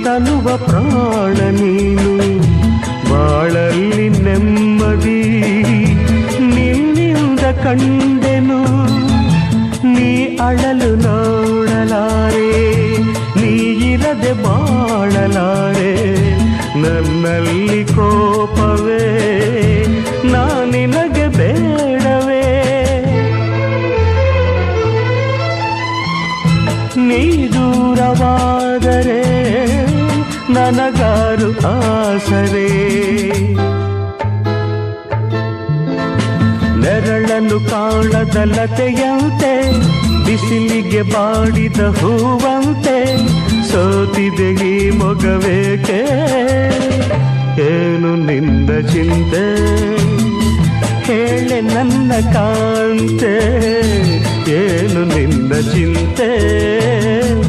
ತನುವ ಪ್ರಾಣ ನೀನು, ಬಾಳಲ್ಲಿ ನೆಮ್ಮದಿ ನಿನ್ನಿಂದ ಕಂಡೆನು. ನೀ ಅಳಲು ನೋಡಲಾರೆ, ನೀ ಇರದೆ ಬಾಳಲಾರೆ. ನನ್ನಲ್ಲಿ ಕೋಪವೇ ನಿನಗೆ ಬೇಡವೇ? ನೀ ದೂರವಾದರೆ ನನಗಾರು ಆಸರೆ. ನೆರಳನ್ನು ಕಾಣದ ಲತೆಯಂತೆ, ಬಿಸಿಲಿಗೆ ಬಾಡಿದ ಹೂವಂತೆ ಸೋತಿದೆ ಈ ಮೊಗವೇಕೆ? ಏನು ನಿನ್ನ ಚಿಂತೆ ಹೇಳೆ ನನ್ನ ಕಾಂತೆ, ಏನು ನಿನ್ನ ಚಿಂತೆ?